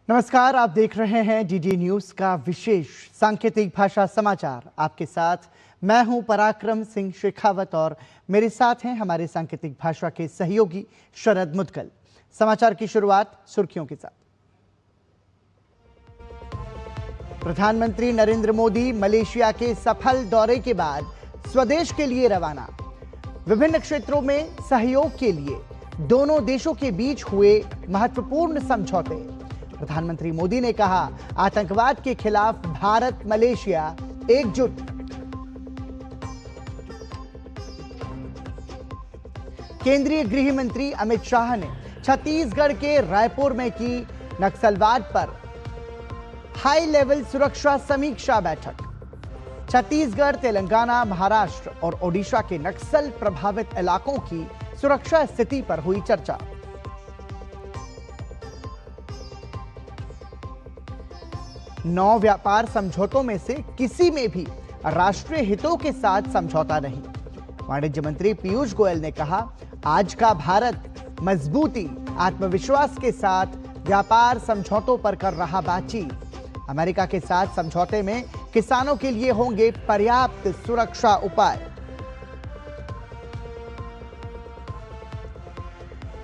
नमस्कार, आप देख रहे हैं डीडी न्यूज का विशेष सांकेतिक भाषा समाचार। आपके साथ मैं हूं पराक्रम सिंह शेखावत और मेरे साथ हैं हमारे सांकेतिक भाषा के सहयोगी शरद मुदगल। समाचार की शुरुआत सुर्खियों के साथ। प्रधानमंत्री नरेंद्र मोदी मलेशिया के सफल दौरे के बाद स्वदेश के लिए रवाना। विभिन्न क्षेत्रों में सहयोग के लिए दोनों देशों के बीच हुए महत्वपूर्ण समझौते। प्रधानमंत्री मोदी ने कहा, आतंकवाद के खिलाफ भारत मलेशिया एकजुट। केंद्रीय गृह मंत्री अमित शाह ने छत्तीसगढ़ के रायपुर में की नक्सलवाद पर हाई लेवल सुरक्षा समीक्षा बैठक। छत्तीसगढ़, तेलंगाना, महाराष्ट्र और ओडिशा के नक्सल प्रभावित इलाकों की सुरक्षा स्थिति पर हुई चर्चा। नौ व्यापार समझौतों में से किसी में भी राष्ट्रीय हितों के साथ समझौता नहीं। वाणिज्य मंत्री पीयूष गोयल ने कहा, आज का भारत मजबूती, आत्मविश्वास के साथ व्यापार समझौतों पर कर रहा बातचीत। अमेरिका के साथ समझौते में किसानों के लिए होंगे पर्याप्त सुरक्षा उपाय।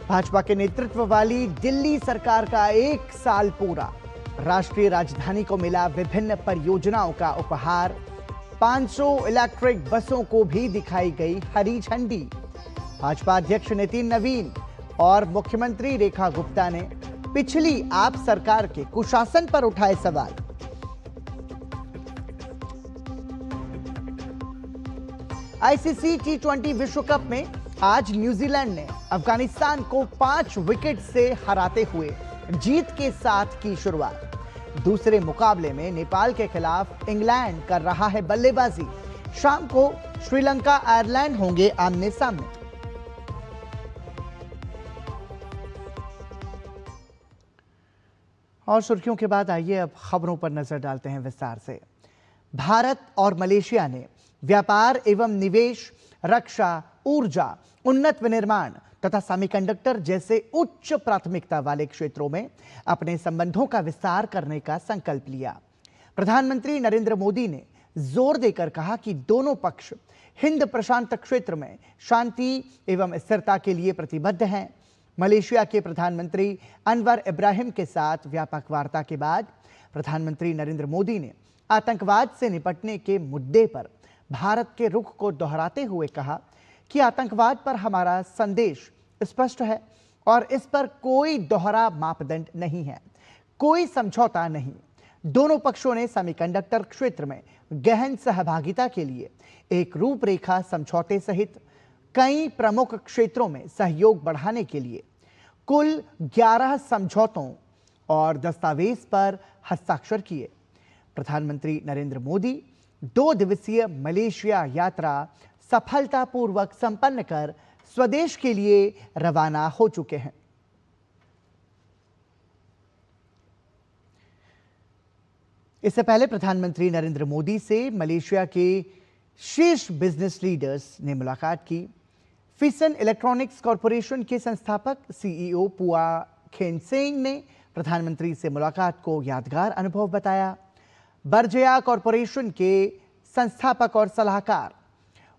भाजपा के नेतृत्व वाली दिल्ली सरकार का 1 साल पूरा। राष्ट्रीय राजधानी को मिला विभिन्न परियोजनाओं का उपहार। 500 इलेक्ट्रिक बसों को भी दिखाई गई हरी झंडी। भाजपा अध्यक्ष नितिन नवीन और मुख्यमंत्री रेखा गुप्ता ने पिछली आप सरकार के कुशासन पर उठाए सवाल। आईसीसी टी20 विश्व कप में आज न्यूजीलैंड ने अफगानिस्तान को 5 विकेट से हराते हुए जीत के साथ की शुरुआत। दूसरे मुकाबले में नेपाल के खिलाफ इंग्लैंड कर रहा है बल्लेबाजी। शाम को श्रीलंका आयरलैंड होंगे आमने सामने। और सुर्खियों के बाद आइए अब खबरों पर नजर डालते हैं विस्तार से। भारत और मलेशिया ने व्यापार एवं निवेश, रक्षा, ऊर्जा, उन्नत विनिर्माण तथा सेमीकंडक्टर जैसे उच्च प्राथमिकता वाले क्षेत्रों में अपने संबंधों का विस्तार करने का संकल्प लिया। प्रधानमंत्री नरेंद्र मोदी ने जोर देकर कहा कि दोनों पक्ष हिंद प्रशांत क्षेत्र में शांति एवं स्थिरता के लिए प्रतिबद्ध हैं। मलेशिया के प्रधानमंत्री अनवर इब्राहिम के साथ व्यापक वार्ता के बाद प्रधानमंत्री नरेंद्र मोदी ने आतंकवाद से निपटने के मुद्दे पर भारत के रुख को दोहराते हुए कहा कि आतंकवाद पर हमारा संदेश स्पष्ट है और इस पर कोई दोहरा मापदंड नहीं है, कोई समझौता नहीं। दोनों पक्षों ने सेमीकंडक्टर क्षेत्र में गहन सहभागिता के लिए एक रूपरेखा समझौते सहित कई प्रमुख क्षेत्रों में सहयोग बढ़ाने के लिए कुल 11 समझौतों और दस्तावेज पर हस्ताक्षर किए। प्रधानमंत्री नरेंद्र मोदी 2 दिवसीय मलेशिया यात्रा सफलतापूर्वक संपन्न कर स्वदेश के लिए रवाना हो चुके हैं। इससे पहले प्रधानमंत्री नरेंद्र मोदी से मलेशिया के शीर्ष बिजनेस लीडर्स ने मुलाकात की। फिसन इलेक्ट्रॉनिक्स कॉरपोरेशन के संस्थापक सीईओ पुआ खेन सेंग ने प्रधानमंत्री से मुलाकात को यादगार अनुभव बताया। बर्जया कॉरपोरेशन के संस्थापक और सलाहकार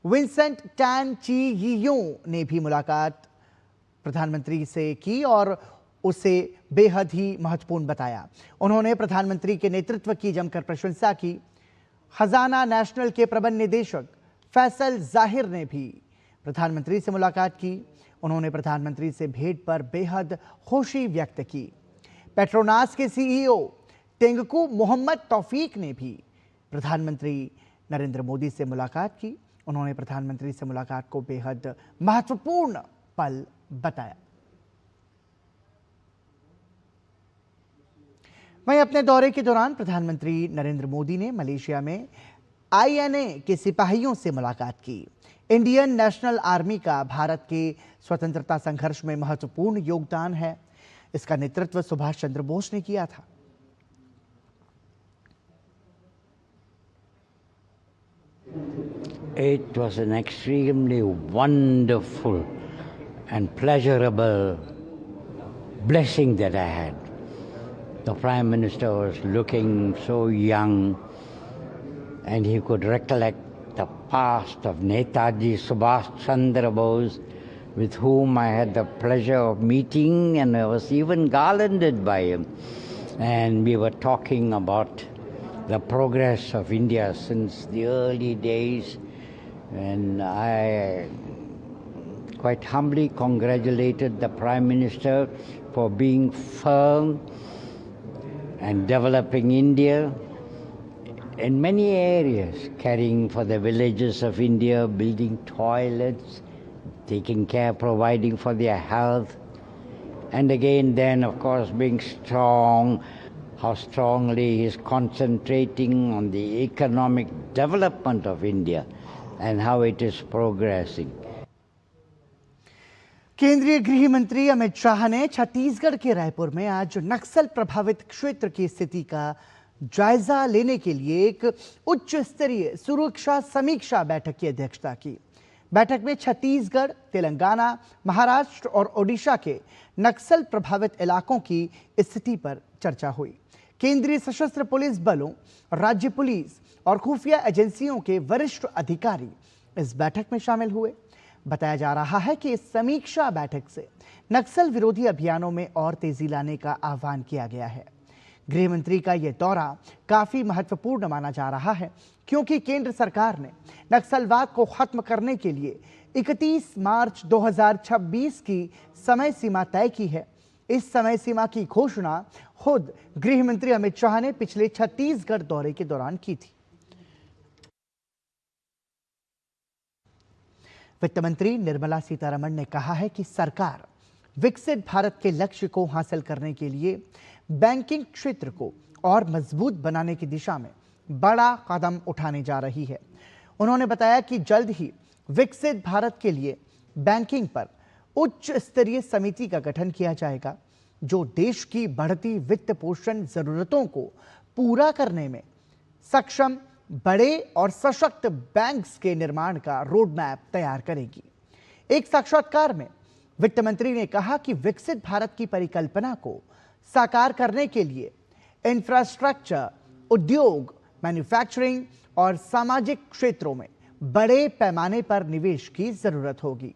विंसेंट टैन ची यियों ने भी मुलाकात प्रधानमंत्री से की और उसे बेहद ही महत्वपूर्ण बताया। उन्होंने प्रधानमंत्री के नेतृत्व की जमकर प्रशंसा की। खजाना नेशनल के प्रबंध निदेशक फैसल जाहिर ने भी प्रधानमंत्री से मुलाकात की। उन्होंने प्रधानमंत्री से भेंट पर बेहद खुशी व्यक्त की। पेट्रोनास के सीईओ टेंगकू मोहम्मद तौफीक ने भी प्रधानमंत्री नरेंद्र मोदी से मुलाकात की। उन्होंने प्रधानमंत्री से मुलाकात को बेहद महत्वपूर्ण पल बताया। वहीं अपने दौरे के दौरान प्रधानमंत्री नरेंद्र मोदी ने मलेशिया में आईएनए के सिपाहियों से मुलाकात की। इंडियन नेशनल आर्मी का भारत के स्वतंत्रता संघर्ष में महत्वपूर्ण योगदान है। इसका नेतृत्व सुभाष चंद्र बोस ने किया था। It was an extremely wonderful and pleasurable blessing that I had. The Prime Minister was looking so young, and he could recollect the past of Netaji Subhash Chandra Bose, with whom I had the pleasure of meeting, and I was even garlanded by him. And we were talking about the progress of India since the early days, and I quite humbly congratulated the Prime Minister for being firm and developing India in many areas, caring for the villages of India, building toilets, taking care, providing for their health, and again then of course being strong, how strongly he is concentrating on the economic development of India and how it is progressing. केंद्रीय गृह मंत्री अमित शाह ने छत्तीसगढ़ के रायपुर में आज नक्सल प्रभावित क्षेत्र की स्थिति का जायजा लेने के लिए एक उच्च स्तरीय सुरक्षा समीक्षा बैठक की अध्यक्षता की। बैठक में छत्तीसगढ़, तेलंगाना, महाराष्ट्र और ओडिशा के नक्सल प्रभावित इलाकों की स्थिति पर चर्चा हुई। केंद्रीय सशस्त्र पुलिस बलों, राज्य पुलिस और खुफिया एजेंसियों के वरिष्ठ अधिकारी इस बैठक में शामिल हुए। बताया जा रहा है कि इस समीक्षा बैठक से नक्सल विरोधी अभियानों में और तेजी लाने का आह्वान किया गया है। गृह मंत्री का यह दौरा काफी महत्वपूर्ण माना जा रहा है, क्योंकि केंद्र सरकार ने नक्सलवाद को खत्म करने के लिए 31 मार्च 2026 की समय सीमा तय की है। इस समय सीमा की घोषणा खुद गृह मंत्री अमित शाह ने पिछले छत्तीसगढ़ दौरे के दौरान की थी। वित्त मंत्री निर्मला सीतारमण ने कहा है कि सरकार विकसित भारत के लक्ष्य को हासिल करने के लिए बैंकिंग क्षेत्र को और मजबूत बनाने की दिशा में बड़ा कदम उठाने जा रही है। उन्होंने बताया कि जल्द ही विकसित भारत के लिए बैंकिंग पर उच्च स्तरीय समिति का गठन किया जाएगा, जो देश की बढ़ती वित्त पोषण जरूरतों को पूरा करने में सक्षम बड़े और सशक्त बैंक्स के निर्माण का रोड मैप तैयार करेगी। एक साक्षात्कार में वित्त मंत्री ने कहा कि विकसित भारत की परिकल्पना को साकार करने के लिए इंफ्रास्ट्रक्चर, उद्योग, मैन्युफैक्चरिंग और सामाजिक क्षेत्रों में बड़े पैमाने पर निवेश की जरूरत होगी।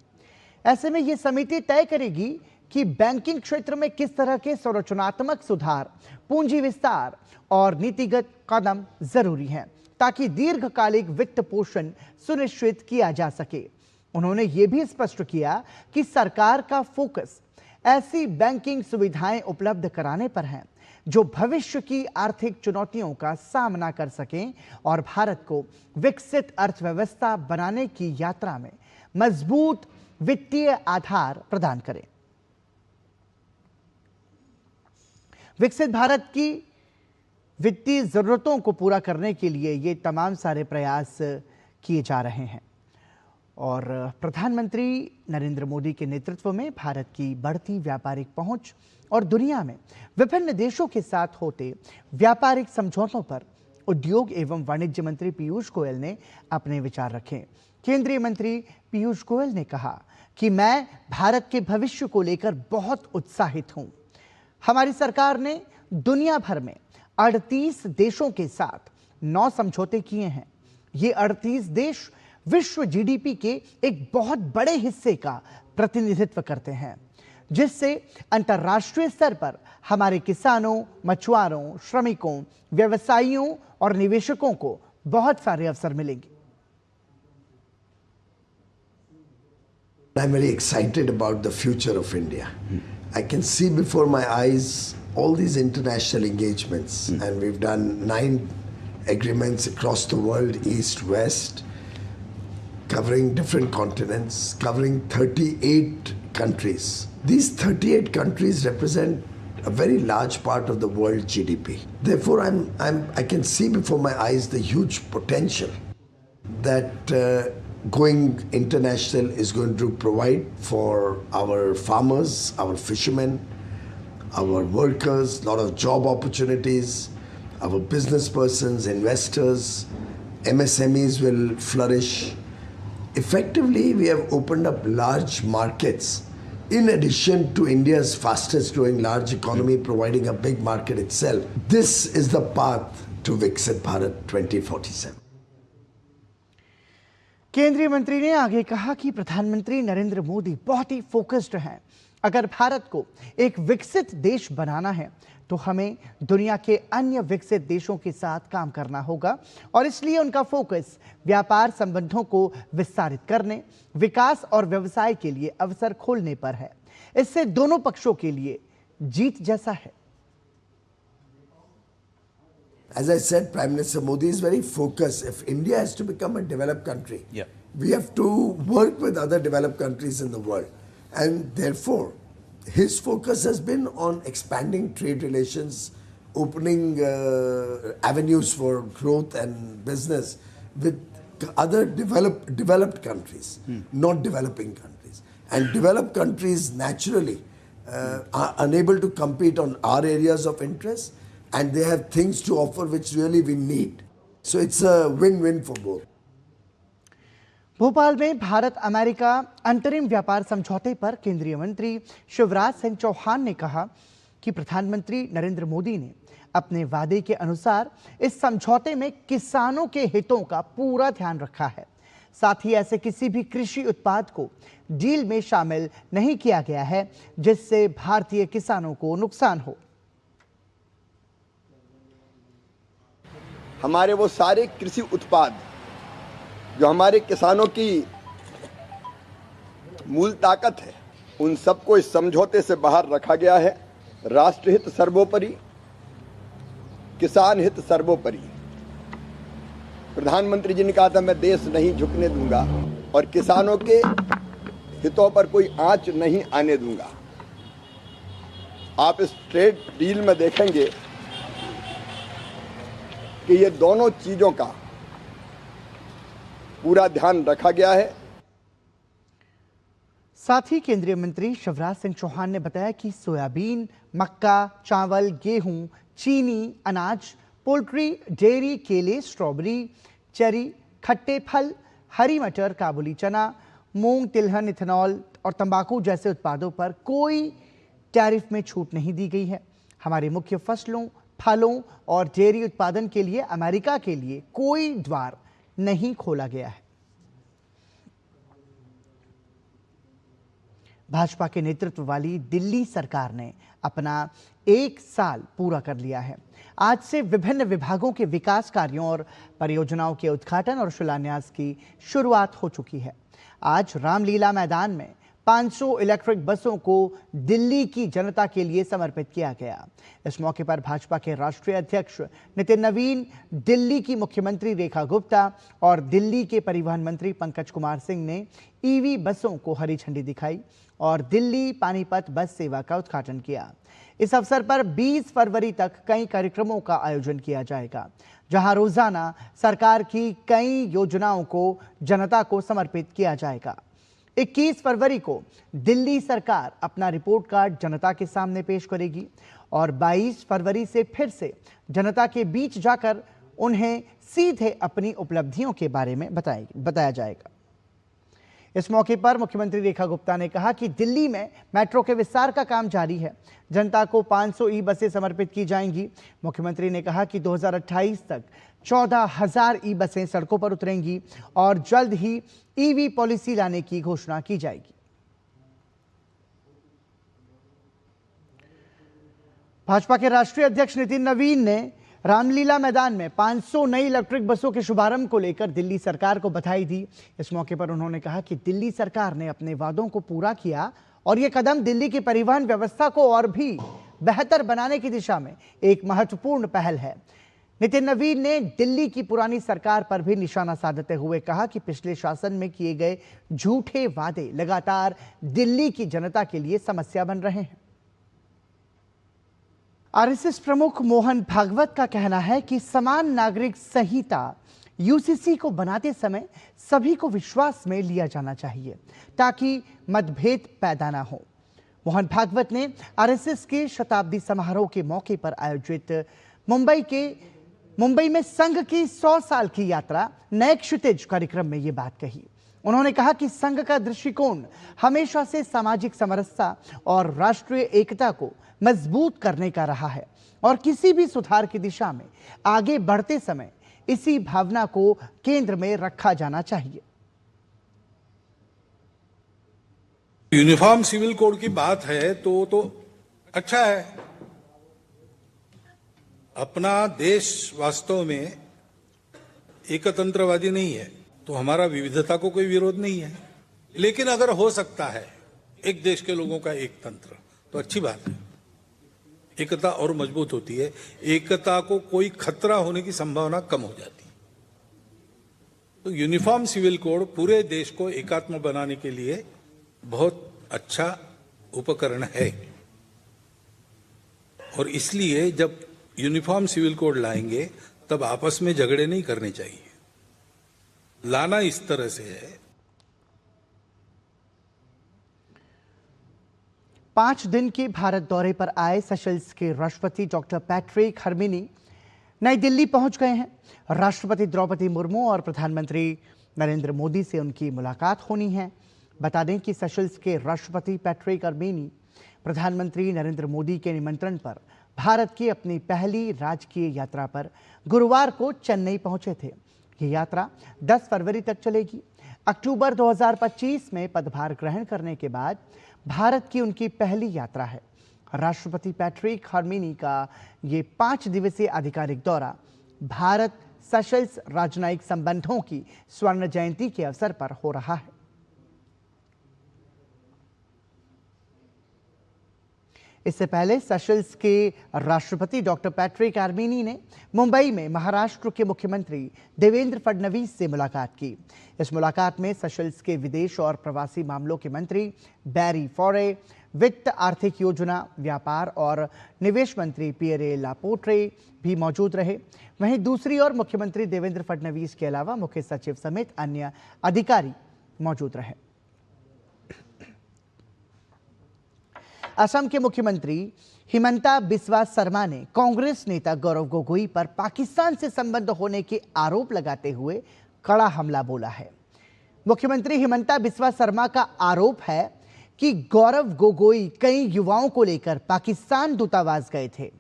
ऐसे में यह समिति तय करेगी कि बैंकिंग क्षेत्र में किस तरह के संरचनात्मक सुधार, पूंजी विस्तार और नीतिगत कदम जरूरी हैं, ताकि दीर्घकालिक वित्त पोषण सुनिश्चित किया जा सके। उन्होंने ये भी स्पष्ट किया कि सरकार का फोकस ऐसी बैंकिंग सुविधाएं उपलब्ध कराने पर है जो भविष्य की आर्थिक चुनौतियों का सामना कर सकें और भारत को विकसित अर्थव्यवस्था बनाने की यात्रा में मजबूत वित्तीय आधार प्रदान करें। विकसित भारत की वित्तीय जरूरतों को पूरा करने के लिए ये तमाम सारे प्रयास किए जा रहे हैं और प्रधानमंत्री नरेंद्र मोदी के नेतृत्व में भारत की बढ़ती व्यापारिक पहुंच और दुनिया में विभिन्न देशों के साथ होते व्यापारिक समझौतों पर उद्योग एवं वाणिज्य मंत्री पीयूष गोयल ने अपने विचार रखे। केंद्रीय मंत्री पीयूष गोयल ने कहा कि मैं भारत के भविष्य को लेकर बहुत उत्साहित हूं। हमारी सरकार ने दुनिया भर में 38 देशों के साथ 9 समझौते किए हैं। ये 38 देश विश्व जीडीपी के एक बहुत बड़े हिस्से का प्रतिनिधित्व करते हैं, जिससे अंतर्राष्ट्रीय स्तर पर हमारे किसानों, मछुआरों, श्रमिकों, व्यवसायियों और निवेशकों को बहुत सारे अवसर मिलेंगे। I'm very excited about the future of India. I can see before my eyes all these international engagements, and we've done 9 agreements across the world, east, west, covering different continents, covering 38 countries. These 38 countries represent a very large part of the world GDP. Therefore, I can see before my eyes the huge potential that going international is going to provide for our farmers, our fishermen, our workers, a lot of job opportunities, our business persons, investors, MSMEs will flourish. Effectively, we have opened up large markets in addition to India's fastest growing large economy providing a big market itself, this is the path to Viksit Bharat 2047. केंद्रीय मंत्री ने आगे कहा कि प्रधानमंत्री नरेंद्र मोदी बहुत ही focused हैं। अगर भारत को एक विकसित देश बनाना है तो हमें दुनिया के अन्य विकसित देशों के साथ काम करना होगा और इसलिए उनका फोकस व्यापार संबंधों को विस्तारित करने, विकास और व्यवसाय के लिए अवसर खोलने पर है। इससे दोनों पक्षों के लिए जीत जैसा है। As I said, Prime Minister Modi is very focused. If India has to become a developed country, we have to work with other developed countries in the world. And therefore, his focus has been on expanding trade relations, opening avenues for growth and business with other developed countries, not developing countries. And developed countries naturally are unable to compete on our areas of interest, and they have things to offer which really we need. So it's a win-win for both. Bhopal में Bharat America अंतरिम व्यापार समझौते पर केंद्रीय मंत्री शिवराज सिंह चौहान ने कहा कि प्रधानमंत्री नरेंद्र मोदी ने अपने वादे के अनुसार इस समझौते में किसानों के हितों का पूरा ध्यान रखा है। साथ ही ऐसे किसी भी कृषि उत्पाद को डील में शामिल नहीं किया गया है जिससे भारतीय किसानों को नुकसान हो। हमारे वो सारे कृषि उत्पाद जो हमारे किसानों की मूल ताकत है, उन सबको इस समझौते से बाहर रखा गया है। राष्ट्र हित सर्वोपरि, किसान हित सर्वोपरि। प्रधानमंत्री जी ने कहा था मैं देश नहीं झुकने दूंगा और किसानों के हितों पर कोई आंच नहीं आने दूंगा। आप इस ट्रेड डील में देखेंगे कि ये दोनों चीजों का पूरा ध्यान रखा गया है। साथ ही केंद्रीय मंत्री शिवराज सिंह चौहान ने बताया कि सोयाबीन, मक्का, चावल, गेहूं, चीनी, अनाज, पोल्ट्री, डेयरी, केले, स्ट्रॉबेरी, चेरी, खट्टे फल, हरी मटर, काबुली चना, मूंग, तिलहन, इथेनॉल और तंबाकू जैसे उत्पादों पर कोई टैरिफ में छूट नहीं दी गई है। हमारी मुख्य फसलों, फलों और डेयरी उत्पादन के लिए अमेरिका के लिए कोई द्वार नहीं खोला गया है। भाजपा के नेतृत्व वाली दिल्ली सरकार ने अपना 1 साल पूरा कर लिया है। आज से विभिन्न विभागों के विकास कार्यों और परियोजनाओं के उद्घाटन और शिलान्यास की शुरुआत हो चुकी है। आज रामलीला मैदान में 500 इलेक्ट्रिक बसों को दिल्ली की जनता के लिए समर्पित किया गया। इस मौके पर भाजपा के राष्ट्रीय अध्यक्ष नितिन नवीन, दिल्ली की मुख्यमंत्री रेखा गुप्ता और दिल्ली के परिवहन मंत्री पंकज कुमार सिंह ने ईवी बसों को हरी झंडी दिखाई और दिल्ली पानीपत बस सेवा का उद्घाटन किया। इस अवसर पर 20 फरवरी तक कई कार्यक्रमों का आयोजन किया जाएगा, जहां रोजाना सरकार की कई योजनाओं को जनता को समर्पित किया जाएगा। 21 फरवरी को दिल्ली सरकार अपना रिपोर्ट कार्ड जनता के सामने पेश करेगी और 22 फरवरी से फिर से जनता के बीच जाकर उन्हें सीधे अपनी उपलब्धियों के बारे में बताया जाएगा। इस मौके पर मुख्यमंत्री रेखा गुप्ता ने कहा कि दिल्ली में मेट्रो के विस्तार का काम जारी है। जनता को 500 ई बसें समर्पित की जाएंगी। मुख्यमंत्री ने कहा कि 2028 तक 14,000 ई बसें सड़कों पर उतरेंगी और जल्द ही ईवी पॉलिसी लाने की घोषणा की जाएगी। भाजपा के राष्ट्रीय अध्यक्ष नितिन नवीन ने रामलीला मैदान में 500 नई इलेक्ट्रिक बसों के शुभारंभ को लेकर दिल्ली सरकार को बधाई दी। इस मौके पर उन्होंने कहा कि दिल्ली सरकार ने अपने वादों को पूरा किया और यह कदम दिल्ली की परिवहन व्यवस्था को और भी बेहतर बनाने की दिशा में एक महत्वपूर्ण पहल है। नितिन नवीन ने दिल्ली की पुरानी सरकार पर भी निशाना साधते हुए कहा कि पिछले शासन में किए गए झूठे वादे लगातार दिल्ली की जनता के लिए समस्या बन रहे हैं। आरएसएस प्रमुख मोहन भागवत का कहना है कि समान नागरिक संहिता यूसीसी को बनाते समय सभी को विश्वास में लिया जाना चाहिए ताकि मतभेद पैदा ना हो। मोहन भागवत ने आरएसएस के शताब्दी समारोह के मौके पर आयोजित मुंबई में संघ की 100 साल की यात्रा नए क्षितिज कार्यक्रम में ये बात कही। उन्होंने कहा कि संघ का दृष्टिकोण हमेशा से सामाजिक समरसता और राष्ट्रीय एकता को मजबूत करने का रहा है और किसी भी सुधार की दिशा में आगे बढ़ते समय इसी भावना को केंद्र में रखा जाना चाहिए। यूनिफॉर्म सिविल कोड की बात है तो अच्छा है। अपना देश वास्तव में एकतंत्रवादी नहीं है, तो हमारा विविधता को कोई विरोध नहीं है, लेकिन अगर हो सकता है एक देश के लोगों का एक तंत्र तो अच्छी बात है। एकता और मजबूत होती है, एकता को कोई खतरा होने की संभावना कम हो जाती है। तो यूनिफॉर्म सिविल कोड पूरे देश को एकात्म बनाने के लिए बहुत अच्छा उपकरण है और इसलिए जब यूनिफॉर्म सिविल कोड लाएंगे तब आपस में झगड़े नहीं करने चाहिए। लाना इस तरह से है। 5 दिन के भारत दौरे पर आए सेशल्स के राष्ट्रपति डॉक्टर पैट्रिक हर्मिनी नई दिल्ली पहुंच गए हैं। राष्ट्रपति द्रौपदी मुर्मू और प्रधानमंत्री नरेंद्र मोदी से उनकी मुलाकात होनी है। बता दें कि सेशल्स के राष्ट्रपति पैट्रिक हर्मिनी प्रधानमंत्री नरेंद्र मोदी के निमंत्रण पर भारत की अपनी पहली राजकीय यात्रा पर गुरुवार को चेन्नई पहुंचे थे। ये यात्रा 10 फरवरी तक चलेगी। अक्टूबर 2025 में पदभार ग्रहण करने के बाद भारत की उनकी पहली यात्रा है। राष्ट्रपति पैट्रिक हर्मिनी का ये 5 दिवसीय आधिकारिक दौरा भारत सेशल्स राजनयिक संबंधों की स्वर्ण जयंती के अवसर पर हो रहा है। इससे पहले सेशल्स के राष्ट्रपति डॉक्टर पैट्रिक हर्मिनी ने मुंबई में महाराष्ट्र के मुख्यमंत्री देवेंद्र फडणवीस से मुलाकात की। इस मुलाकात में सेशल्स के विदेश और प्रवासी मामलों के मंत्री बैरी फॉरे, वित्त आर्थिक योजना, व्यापार और निवेश मंत्री पियरे लापोट्रे भी मौजूद रहे। वहीं दूसरी ओर मुख्यमंत्री देवेंद्र फडणवीस के अलावा मुख्य सचिव समेत अन्य अधिकारी मौजूद रहे। असम के मुख्यमंत्री हिमंता बिस्वा शर्मा ने कांग्रेस नेता गौरव गोगोई पर पाकिस्तान से संबंध होने के आरोप लगाते हुए कड़ा हमला बोला है। मुख्यमंत्री हिमंता बिस्वा शर्मा का आरोप है कि गौरव गोगोई कई युवाओं को लेकर पाकिस्तान दूतावास गए थे।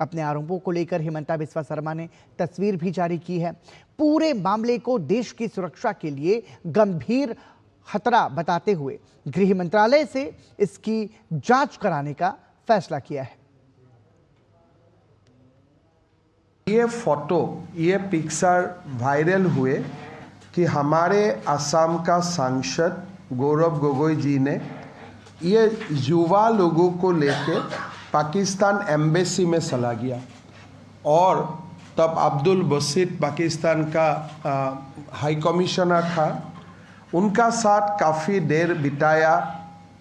अपने आरोपों को लेकर हिमंता बिस्वा शर्मा ने तस्वीर भी जारी की है। पूरे मामले को देश की सुरक्षा के लिए गंभीर खतरा बताते हुए गृह मंत्रालय से इसकी जांच कराने का फैसला किया है। ये फोटो, ये पिक्चर वायरल हुए कि हमारे असम का सांसद गौरव गोगोई जी ने ये युवा लोगों को लेकर पाकिस्तान एम्बेसी में चला गया और तब अब्दुल बसीत पाकिस्तान का हाई कमिश्नर था, उनका साथ काफ़ी देर बिताया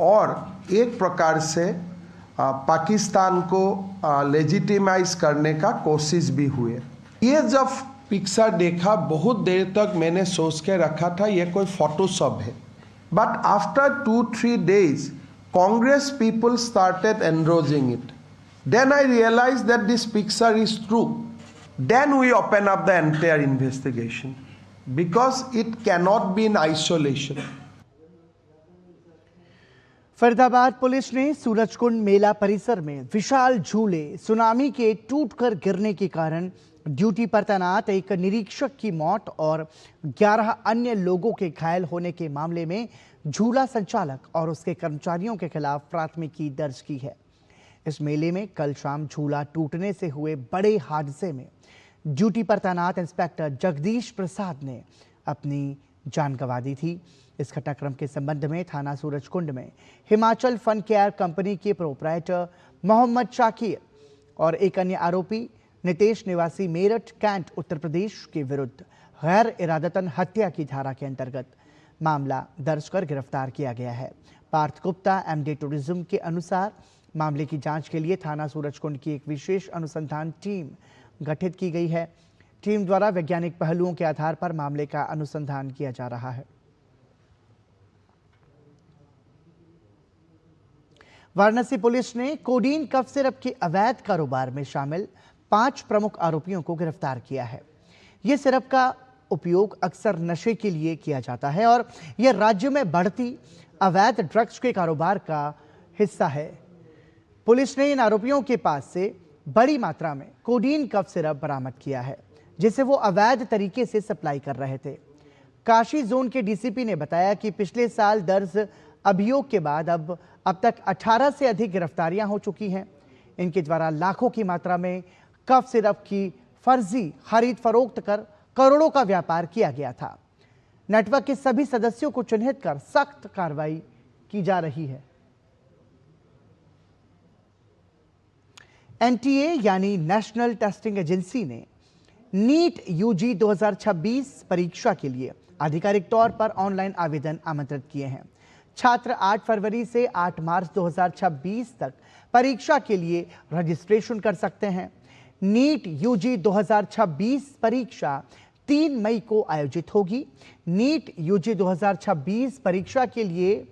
और एक प्रकार से पाकिस्तान को लेजिटिमाइज करने का कोशिश भी हुए। ये जब पिक्चर देखा बहुत देर तक मैंने सोच के रखा था ये कोई फोटोशॉप है, but after 2-3 days Congress people started endorsing it. Then I realized that this picture is true. Then we open up the entire investigation because it cannot be in isolation. Faridabad police ने सूरजकुंड मेला परिसर में विशाल झूले tsunami के टूटकर गिरने के कारण duty पर तैनात एक निरीक्षक की मौत और 11 अन्य लोगों के घायल होने के मामले में झूला संचालक और उसके कर्मचारियों के खिलाफ प्राथमिकी दर्ज की है। इस मेले में कल शाम झूला टूटने से हुए बड़े हादसे में ड्यूटी पर तैनात इंस्पेक्टर जगदीश प्रसाद ने अपनी जान गंवा दी थी। इस घटनाक्रम के संबंध में थाना सूरजकुंड में हिमाचल फन केयर कंपनी के प्रोपराइटर मोहम्मद शाकिर और एक अन्य आरोपी नितेश निवासी मेरठ कैंट उत्तर प्रदेश के विरुद्ध गैर इरादतन हत्या की धारा के अंतर्गत मामला दर्ज कर गिरफ्तार किया गया है। पार्थ गुप्ता एमडी टूरिज्म के अनुसार मामले की जांच के लिए थाना सूरजकुंड की एक विशेष अनुसंधान टीम गठित की गई है। टीम द्वारा वैज्ञानिक पहलुओं के आधार पर मामले का अनुसंधान किया जा रहा है। वाराणसी पुलिस ने कोडीन कफ सिरप के अवैध कारोबार में शामिल 5 प्रमुख आरोपियों को गिरफ्तार किया है। ये सिरप का उपयोग अक्सर नशे के लिए किया जाता है और यह राज्य में बढ़ती अवैध ड्रग्स के कारोबार का हिस्सा है। पुलिस ने इन आरोपियों के पास से बड़ी मात्रा में कोडीन कफ सिरप बरामद किया है, जिसे वो अवैध तरीके से सप्लाई कर रहे थे। काशी जोन के डीसीपी ने बताया कि पिछले साल दर्ज अभियोग के बाद अब तक 18 से अधिक गिरफ्तारियां हो चुकी हैं। इनके द्वारा लाखों की मात्रा में कफ सिरप की फर्जी खरीद फरोख्त कर करोड़ों का व्यापार किया गया था। नेटवर्क के सभी सदस्यों को चिन्हित कर सख्त कार्रवाई की जा रही है। एनटीए यानी नेशनल टेस्टिंग एजेंसी ने नीट यूजी 2026 परीक्षा के लिए आधिकारिक तौर पर ऑनलाइन आवेदन आमंत्रित किए हैं। छात्र 8 फरवरी से 8 मार्च 2026 तक परीक्षा के लिए रजिस्ट्रेशन कर सकते हैं। नीट यूजी 2026 परीक्षा 3 मई को आयोजित होगी। नीट यूजी 2026 परीक्षा के लिए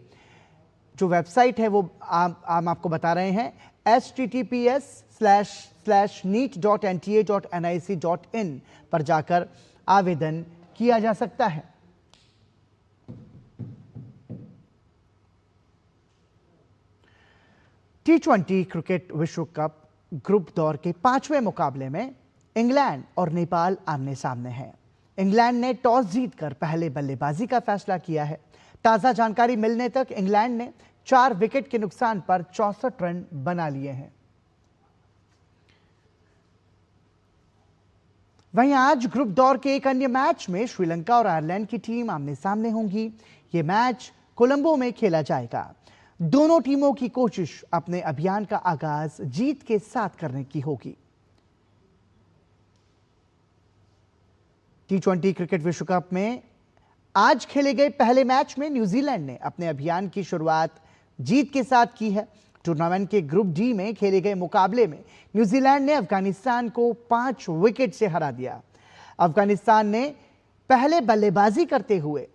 जो वेबसाइट है वो हम आपको बता रहे हैं, https://neet.nta.nic.in पर जाकर आवेदन किया जा सकता है। T20 क्रिकेट विश्व कप ग्रुप दौर के 5वें मुकाबले में इंग्लैंड और नेपाल आमने सामने हैं। इंग्लैंड ने टॉस जीतकर पहले बल्लेबाजी का फैसला किया है। ताजा जानकारी मिलने तक इंग्लैंड ने 4 विकेट के नुकसान पर 64 रन बना लिए हैं। वहीं आज ग्रुप दौर के एक अन्य मैच में श्रीलंका और आयरलैंड की टीम आमने सामने होंगी। यह मैच कोलंबो में खेला जाएगा। दोनों टीमों की कोशिश अपने अभियान का आगाज जीत के साथ करने की होगी। T20 क्रिकेट विश्व कप में आज खेले गए पहले मैच में न्यूजीलैंड ने अपने अभियान की शुरुआत जीत के साथ की है। टूर्नामेंट के ग्रुप डी में खेले गए मुकाबले में न्यूजीलैंड ने अफगानिस्तान को 5 विकेट से हरा दिया। अफगानिस्तान ने पहले बल्लेबाजी करते हुए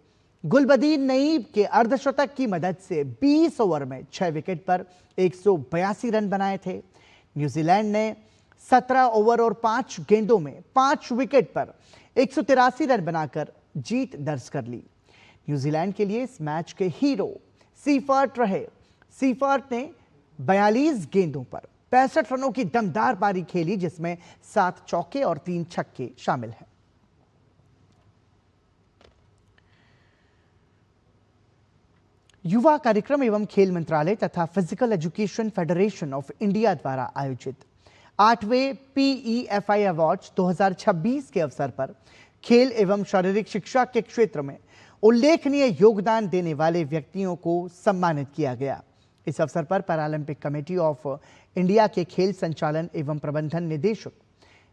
गुलबदीन नईब के अर्धशतक की मदद से 20 ओवर में 6 विकेट पर 182 रन बनाए थे। न्यूजीलैंड ने 17 ओवर और 5 गेंदों में 5 विकेट पर 183 रन बनाकर जीत दर्ज कर ली। न्यूजीलैंड के लिए इस मैच के हीरो सीफर्ट रहे। सीफर्ट ने 42 गेंदों पर 65 रनों की दमदार पारी खेली, जिसमें 7 चौके और 3 छक्के शामिल हैं। युवा कार्यक्रम एवं खेल मंत्रालय तथा physical education federation of India द्वारा आयोजित 8वें PEFI अवार्ड्स 2026 के अवसर पर खेल एवं शारीरिक शिक्षा के क्षेत्र में उल्लेखनीय योगदान देने वाले व्यक्तियों को सम्मानित किया गया। इस अवसर पर पैरालंपिक कमेटी ऑफ इंडिया के खेल संचालन एवं प्रबंधन निदेशक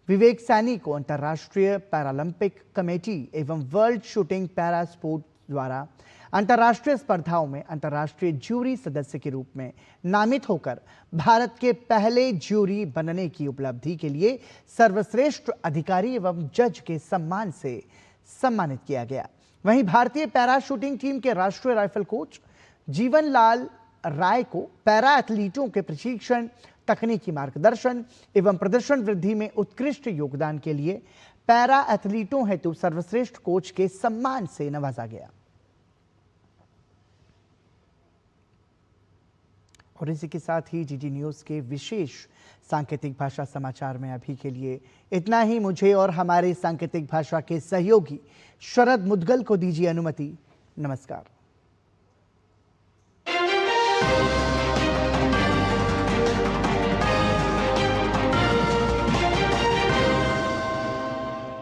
विवेक सैनी को अंतर्राष्ट्रीय पैरालंपिक कमेटी एवं वर्ल्ड शूटिंग पैरा स्पोर्ट द्वारा अंतर्राष्ट्रीय स्पर्धाओं में अंतर्राष्ट्रीय ज्यूरी सदस्य के रूप में नामित होकर भारत के पहले ज्यूरी बनने की उपलब्धि के लिए सर्वश्रेष्ठ अधिकारी एवं जज के सम्मान से सम्मानित किया गया। वहीं भारतीय पैरा शूटिंग टीम के राष्ट्रीय राइफल कोच जीवन लाल राय को पैरा एथलीटों के प्रशिक्षण, तकनीकी मार्गदर्शन एवं प्रदर्शन वृद्धि में उत्कृष्ट योगदान के लिए पैरा एथलीटों हेतु सर्वश्रेष्ठ कोच के सम्मान से नवाजा गया। और इसी के साथ ही GT न्यूज़ के विशेष सांकेतिक भाषा समाचार में अभी के लिए इतना ही। मुझे और हमारे सांकेतिक भाषा के सहयोगी शरद मुदगल को दीजिए अनुमति। नमस्कार।